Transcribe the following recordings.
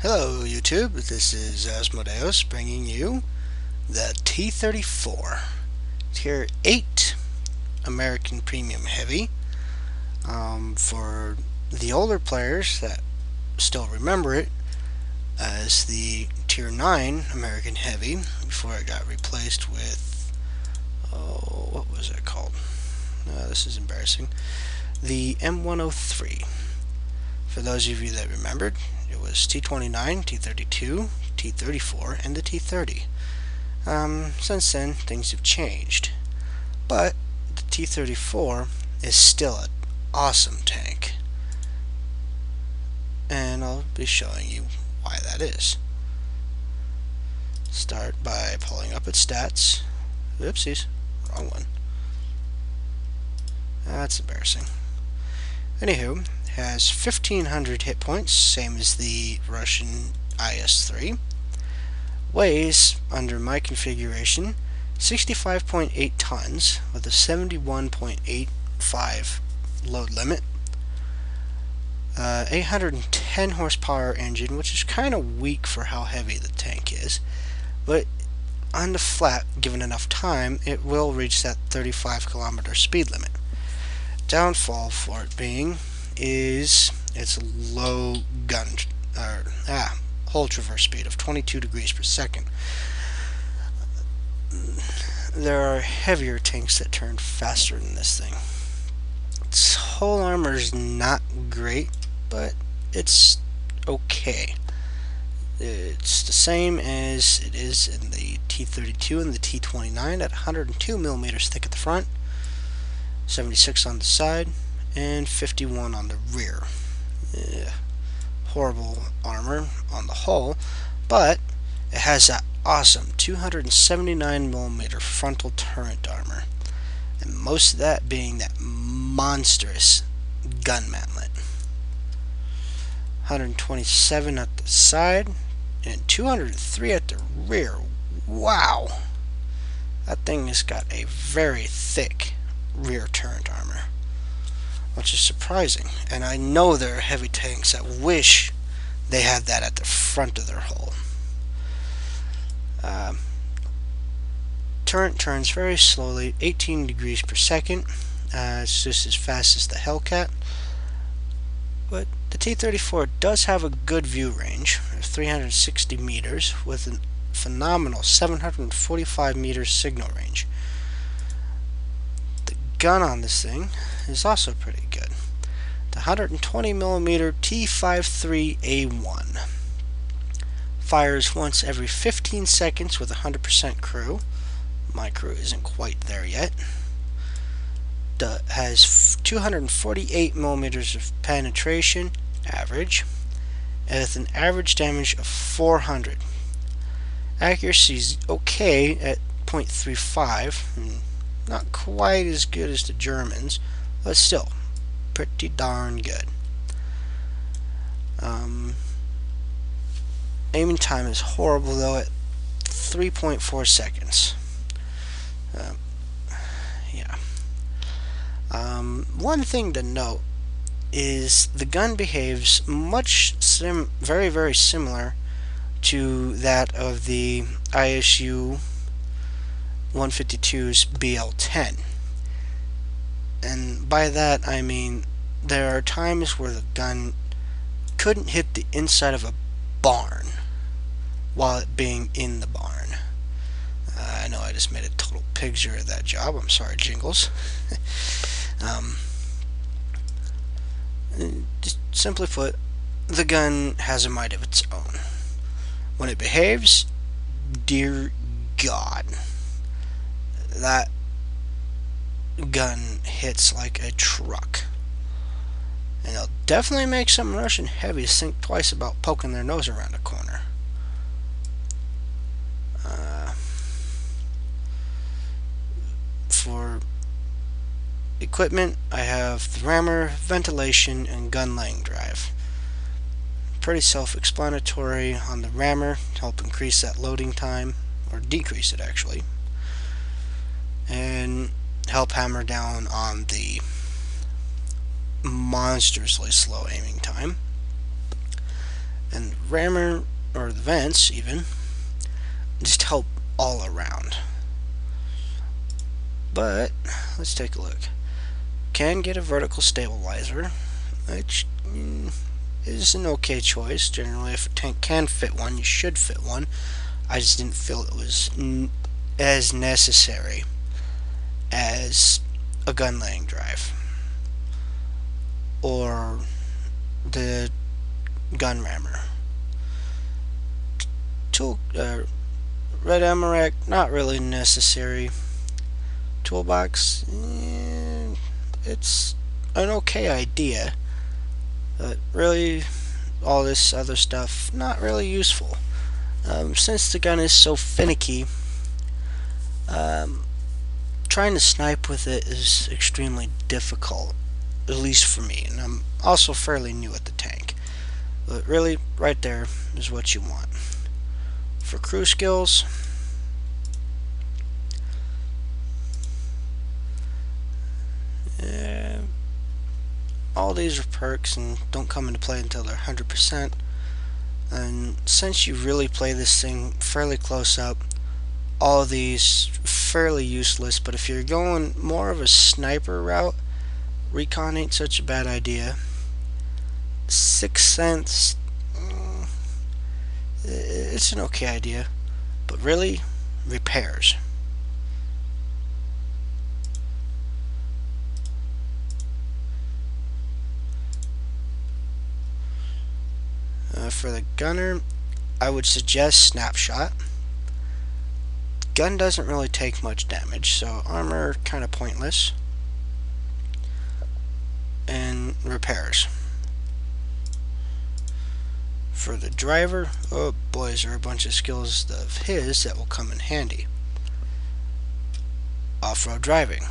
Hello YouTube, this is Asmodeus bringing you the T34 Tier 8 American Premium Heavy. For the older players that still remember it as the Tier 9 American Heavy before it got replaced with, what was it called? This is embarrassing. The M103. For those of you that remembered, it was T29, T32, T34, and the T30. Since then, things have changed. But the T34 is still an awesome tank. And I'll be showing you why that is. Start by pulling up its stats. Oopsies, wrong one. That's embarrassing. Anywho, has 1500 hit points, same as the Russian IS-3. Weighs, under my configuration, 65.8 tons with a 71.85 load limit. 810 horsepower engine, which is kind of weak for how heavy the tank is, but on the flat, given enough time, it will reach that 35 kilometer speed limit. Downfall for it being is its low hull traverse speed of 22 degrees per second. There are heavier tanks that turn faster than this thing. Its hull armor is not great, but it's okay. It's the same as it is in the T32 and the T29 at 102 millimeters thick at the front, 76 on the side, and 51 on the rear. Horrible armor on the hull, but it has that awesome 279mm frontal turret armor, and most of that being that monstrous gun mantlet. 127 at the side and 203 at the rear. Wow, that thing has got a very thick rear turret armor, which is surprising. And I know there are heavy tanks that wish they had that at the front of their hull. Turret turns very slowly, 18 degrees per second. It's just as fast as the Hellcat. But the T34 does have a good view range of 360 meters with a phenomenal 745 meters signal range. The gun on this thing is also pretty good. The 120mm T53A1 fires once every 15 seconds with 100% crew. My crew isn't quite there yet. Has 248 millimeters of penetration, average, and with an average damage of 400. Accuracy is okay at 0.35, not quite as good as the Germans, but still pretty darn good. Aiming time is horrible though at 3.4 seconds. One thing to note is the gun behaves very, very similar to that of the ISU 152's BL-10. And by that I mean there are times where the gun couldn't hit the inside of a barn while it being in the barn. I know I just made a total picture of that job. I'm sorry, Jingles. Just simply put, the gun has a mind of its own. When it behaves, dear God, that gun hits like a truck. And it'll definitely make some Russian heavies think twice about poking their nose around a corner. For equipment, I have the rammer, ventilation, and gun laying drive. Pretty self-explanatory on the rammer to help increase that loading time, or decrease it actually, and help hammer down on the monstrously slow aiming time. And rammer, or the vents even, just help all around. But let's take a look. Can get a vertical stabilizer, which is an okay choice. Generally, if a tank can fit one, you should fit one. I just didn't feel it was as necessary as a gun laying drive or the gun rammer. Red ammo rack, not really necessary. Toolbox, it's an okay idea, but really all this other stuff not really useful. Since the gun is so finicky, trying to snipe with it is extremely difficult, at least for me, and I'm also fairly new at the tank. But really, right there is what you want. For crew skills, all these are perks and don't come into play until they're 100%. And since you really play this thing fairly close up, all of these fairly useless. But if you're going more of a sniper route, recon ain't such a bad idea. Sixth Sense, it's an okay idea, but really, repairs. For the gunner, I would suggest Snapshot. Gun doesn't really take much damage, so armor kind of pointless. And repairs. For the driver, oh boys, there are a bunch of skills of his that will come in handy. Off-road driving.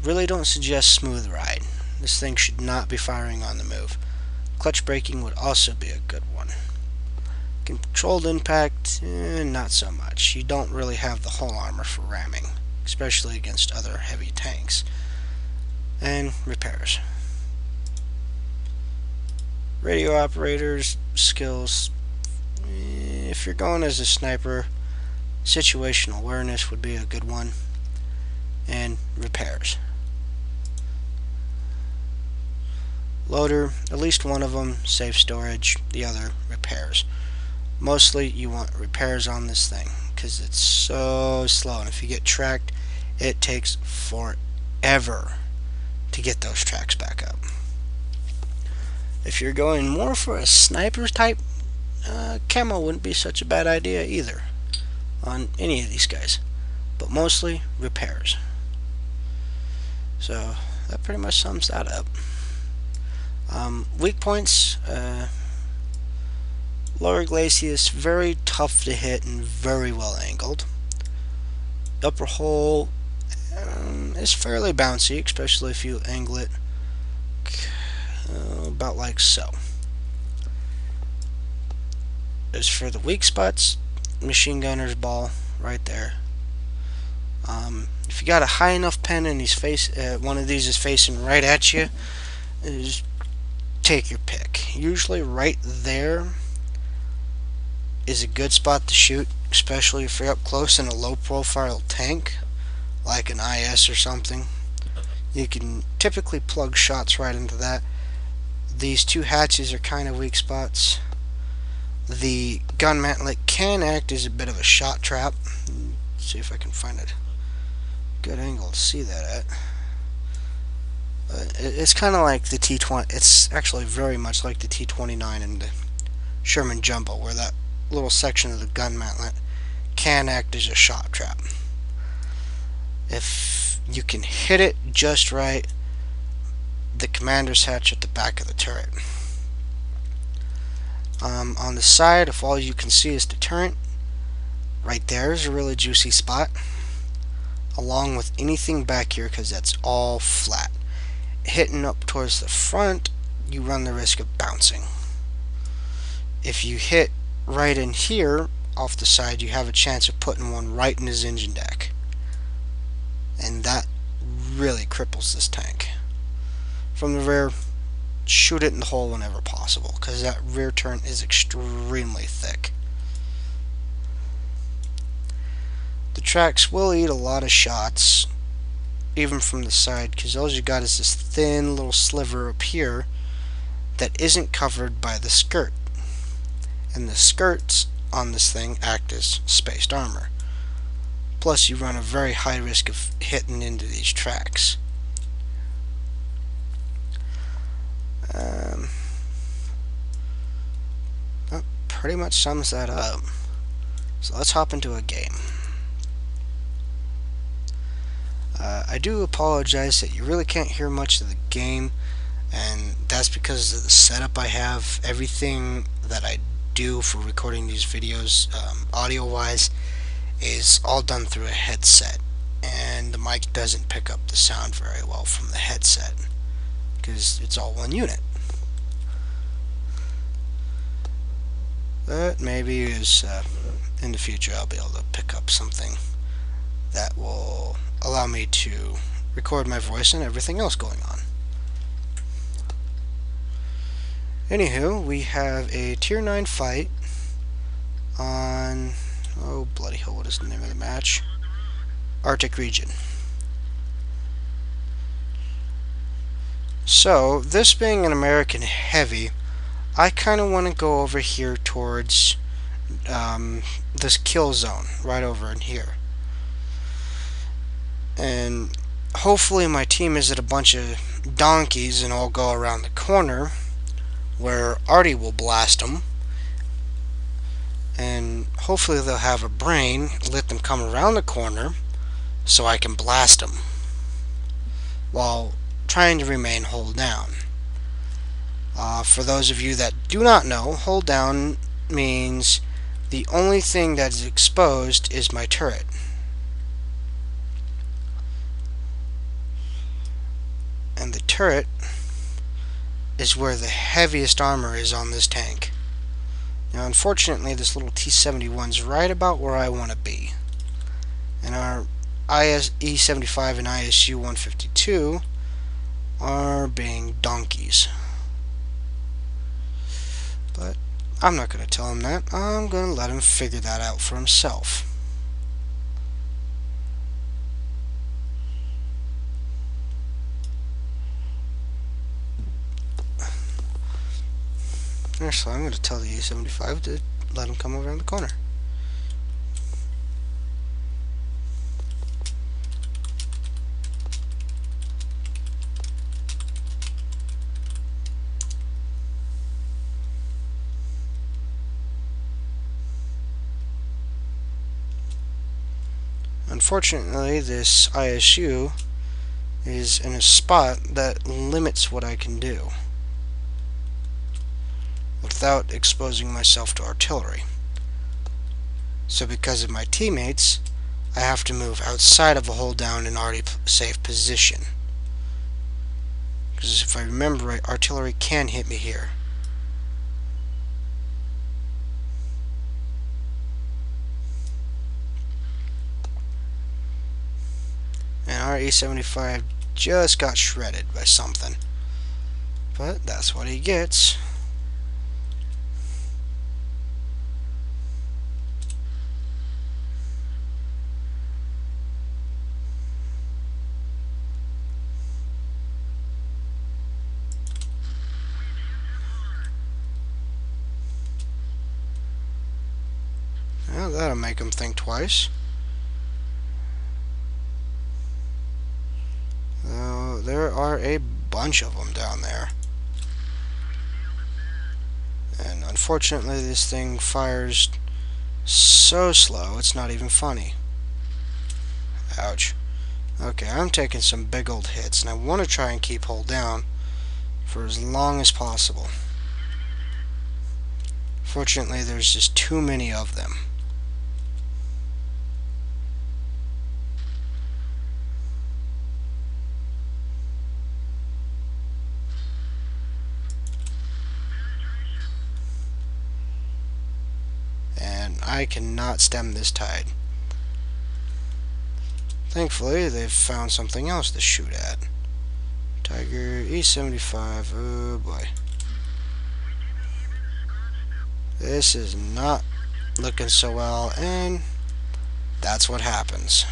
Really don't suggest smooth ride. This thing should not be firing on the move. Clutch braking would also be a good one. Controlled impact, not so much. You don't really have the whole armor for ramming, especially against other heavy tanks. And repairs. Radio operators skills. If you're going as a sniper, situational awareness would be a good one. And repairs. Loader, at least one of them, save storage, the other repairs. Mostly you want repairs on this thing because it's so slow, and if you get tracked, it takes forever to get those tracks back up. If you're going more for a sniper type, camo wouldn't be such a bad idea either on any of these guys, but mostly repairs. So that pretty much sums that up. Weak points, lower glacis, very tough to hit and very well angled. Upper hole is fairly bouncy, especially if you angle it about like so. As for the weak spots, machine gunner's ball right there. If you got a high enough pen and one of these is facing right at you, just take your pick. Usually right there is a good spot to shoot, especially if you're up close in a low profile tank like an IS or something. You can typically plug shots right into that. These two hatches are kind of weak spots. The gun mantlet can act as a bit of a shot trap. Let's see if I can find a good angle to see that at. It's kind of like the T20. It's actually very much like the T29 and the Sherman Jumbo, where that little section of the gun mantlet can act as a shot trap. If you can hit it just right, the commander's hatch at the back of the turret. On the side, if all you can see is the turret, right there is a really juicy spot, along with anything back here, because that's all flat. Hitting up towards the front, you run the risk of bouncing. If you hit right in here off the side, you have a chance of putting one right in his engine deck, and that really cripples this tank. From the rear, shoot it in the hole whenever possible, because that rear turn is extremely thick. The tracks will eat a lot of shots, even from the side, because all you got is this thin little sliver up here that isn't covered by the skirt. And the skirts on this thing act as spaced armor. Plus, you run a very high risk of hitting into these tracks. That pretty much sums that up. So let's hop into a game. I do apologize that you really can't hear much of the game, and that's because of the setup I have. Everything that I do for recording these videos, audio-wise, is all done through a headset, and the mic doesn't pick up the sound very well from the headset because it's all one unit. But maybe in the future I'll be able to pick up something that will allow me to record my voice and everything else going on. Anywho, we have a Tier 9 fight on, oh bloody hell, what is the name of the match? Arctic region. So, this being an American heavy, I kind of want to go over here towards this kill zone, right over in here. And hopefully my team isn't a bunch of donkeys and all go around the corner where Artie will blast them. And hopefully they'll have a brain, let them come around the corner so I can blast them while trying to remain hold down. For those of you that do not know, hold down means the only thing that is exposed is my turret. And the turret is where the heaviest armor is on this tank. Now unfortunately this little T71 is right about where I want to be. And our E75 and ISU 152 are being donkeys. But I'm not going to tell him that. I'm going to let him figure that out for himself. So I'm going to tell the E75 to let him come around the corner. Unfortunately, this ISU is in a spot that limits what I can do without exposing myself to artillery. So because of my teammates, I have to move outside of a hold down and already safe position. Because if I remember right, artillery can hit me here. And our E75 just got shredded by something. But that's what he gets. Well, that'll make him think twice. There are a bunch of them down there. And unfortunately this thing fires so slow it's not even funny. Ouch. Okay, I'm taking some big old hits and I want to try and keep hold down for as long as possible. Fortunately there's just too many of them. I cannot stem this tide. Thankfully, they've found something else to shoot at. Tiger E75. Oh boy. This is not looking so well, and that's what happens.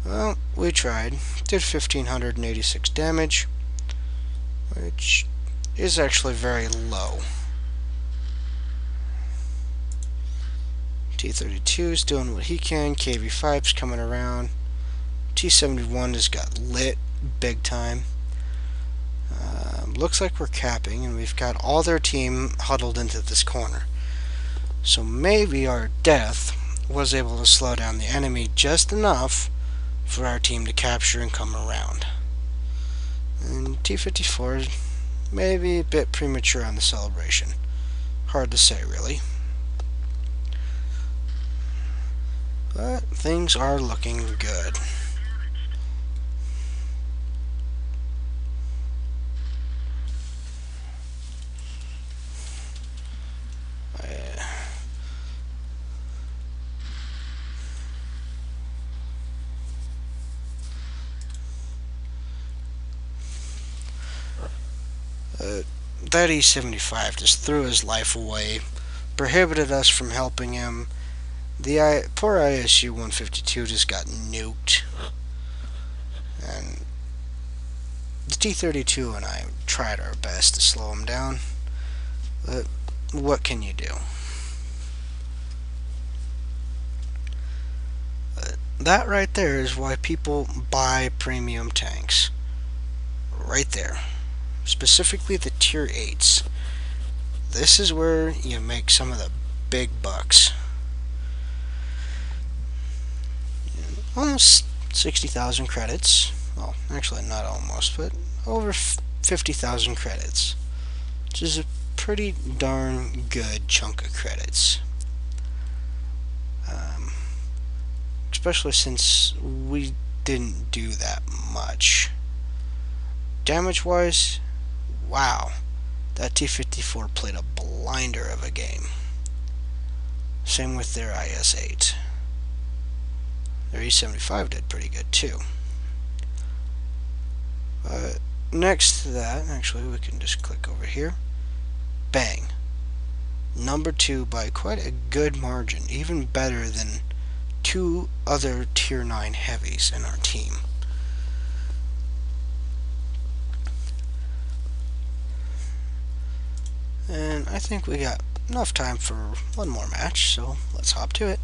Well, we tried. Did 1,586 damage, which is actually very low. T34 is doing what he can. KV5's coming around. T71 just got lit big time. Looks like we're capping, and we've got all their team huddled into this corner. So maybe our death was able to slow down the enemy just enough for our team to capture and come around. And T54 is maybe a bit premature on the celebration. Hard to say, really. But things are looking good. That E75 just threw his life away, prohibited us from helping him. The poor ISU 152 just got nuked, and the T32 and I tried our best to slow him down, but what can you do? That right there is why people buy premium tanks. Right there. Specifically the tier 8s. This is where you make some of the big bucks. Almost 60,000 credits. Well, actually not almost, but over 50,000 credits. Which is a pretty darn good chunk of credits. Especially since we didn't do that much. Damage-wise, wow, that T34 played a blinder of a game. Same with their IS-8. Their E75 did pretty good too. Next to that, actually we can just click over here. Bang. Number 2 by quite a good margin, even better than 2 other tier 9 heavies in our team. And I think we got enough time for one more match, so let's hop to it.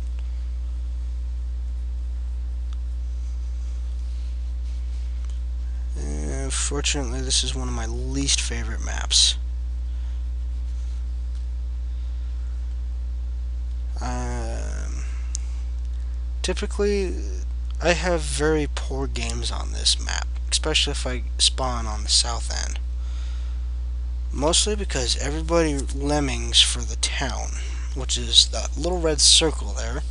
Fortunately, this is one of my least favorite maps. Typically, I have very poor games on this map, especially if I spawn on the south end. Mostly because everybody lemmings for the town, which is that little red circle there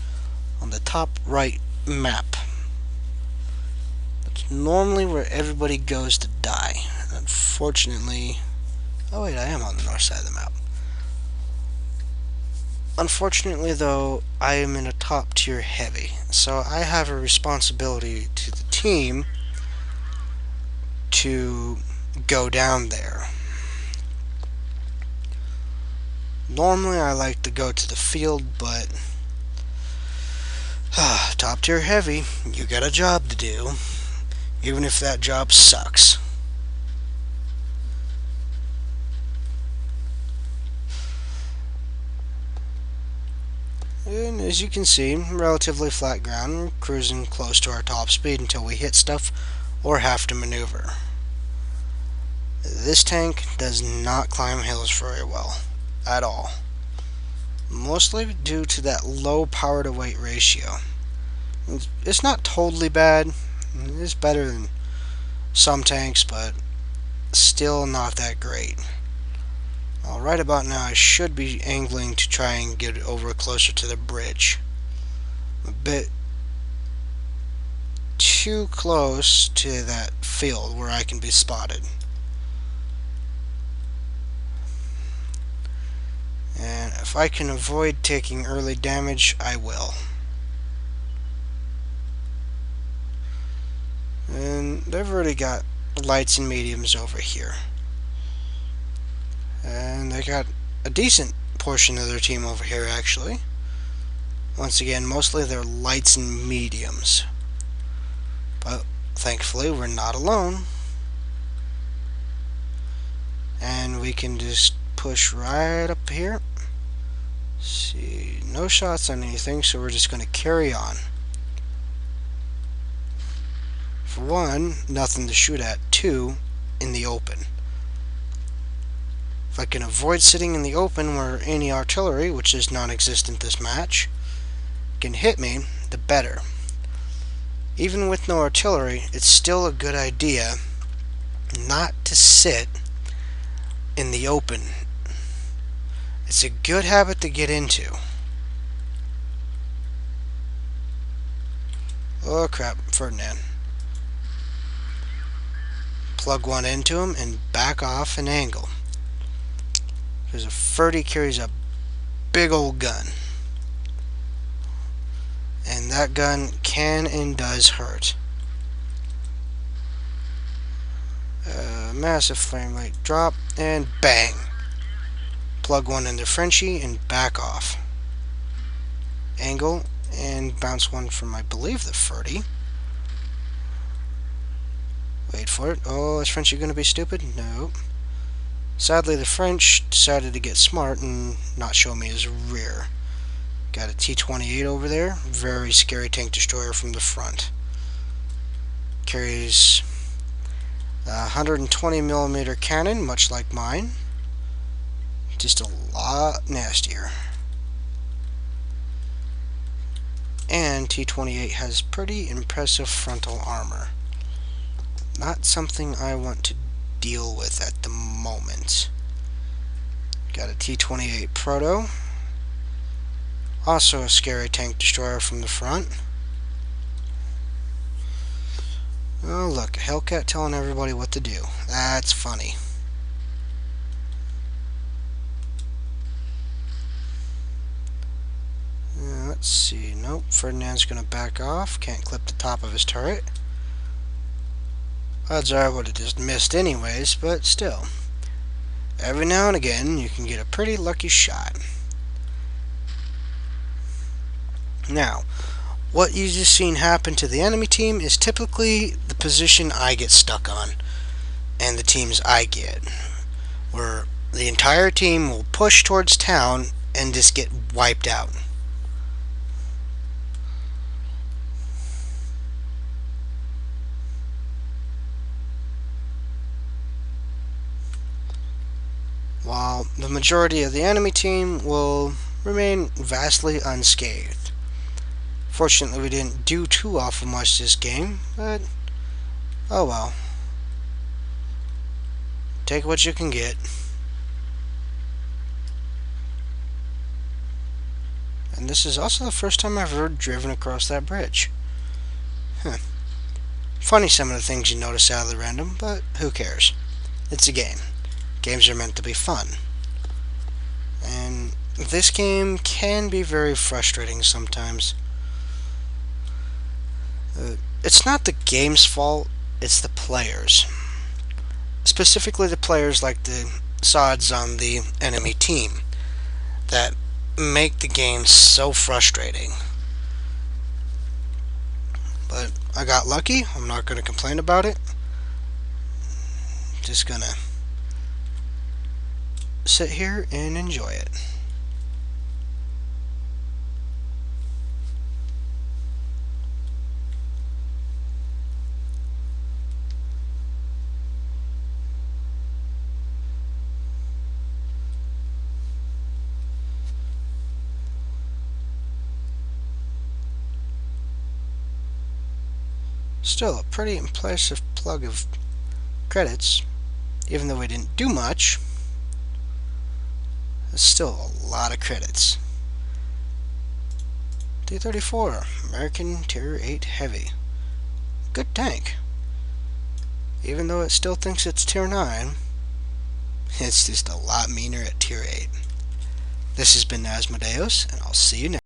on the top right map. That's normally where everybody goes to die. Unfortunately, oh wait, I am on the north side of the map. Unfortunately though, I am in a top tier heavy, so I have a responsibility to the team to go down there. Normally I like to go to the field, but top tier heavy, you got a job to do, even if that job sucks. And as you can see, relatively flat ground, we're cruising close to our top speed until we hit stuff or have to maneuver. This tank does not climb hills very well, at all. Mostly due to that low power to weight ratio. It's not totally bad, it's better than some tanks, but still not that great. Well, right about now I should be angling to try and get over closer to the bridge. A bit too close to that field where I can be spotted. And if I can avoid taking early damage, I will. they've already got lights and mediums over here. And they got a decent portion of their team over here, actually. Once again, mostly they're lights and mediums. But thankfully, we're not alone. And we can just push right up here. See, no shots on anything, so we're just going to carry on. For one, nothing to shoot at. Two, in the open. If I can avoid sitting in the open where any artillery, which is non-existent this match, can hit me, the better. Even with no artillery, it's still a good idea not to sit in the open. It's a good habit to get into. Oh crap, Ferdinand. Plug one into him and back off an angle. Because a Ferdy carries a big old gun. And that gun can and does hurt. Massive frame rate drop, and bang! Plug one into Frenchie and back off. Angle, and bounce one from, I believe, the Ferdy. Wait for it. Oh, is Frenchie going to be stupid? No. Sadly, the French decided to get smart and not show me his rear. Got a T-28 over there. Very scary tank destroyer from the front. Carries a 120mm cannon, much like mine. Just a lot nastier. And T-28 has pretty impressive frontal armor. Not something I want to deal with at the moment. Got a T-28 Proto. Also a scary tank destroyer from the front. Oh look, a Hellcat telling everybody what to do. That's funny. Let's see. Nope, Ferdinand's going to back off. Can't clip the top of his turret. Odds are I would have just missed anyways, but still. Every now and again, you can get a pretty lucky shot. Now, what you just seen happen to the enemy team is typically the position I get stuck on, and the teams I get, where the entire team will push towards town and just get wiped out. While the majority of the enemy team will remain vastly unscathed. Fortunately, we didn't do too awful much this game, but oh well. Take what you can get. And this is also the first time I've ever driven across that bridge. Funny some of the things you notice out of the random, but who cares? It's a game. Games are meant to be fun. And this game can be very frustrating sometimes. It's not the game's fault, it's the players. Specifically the players like the sods on the enemy team that make the game so frustrating. But I got lucky. I'm not going to complain about it. Just gonna sit here and enjoy it. Still a pretty impressive plug of credits, even though we didn't do much. It's still a lot of credits. T34 American Tier 8 Heavy. Good tank. Even though it still thinks it's Tier 9, it's just a lot meaner at Tier 8. This has been Asmodeus, and I'll see you next time.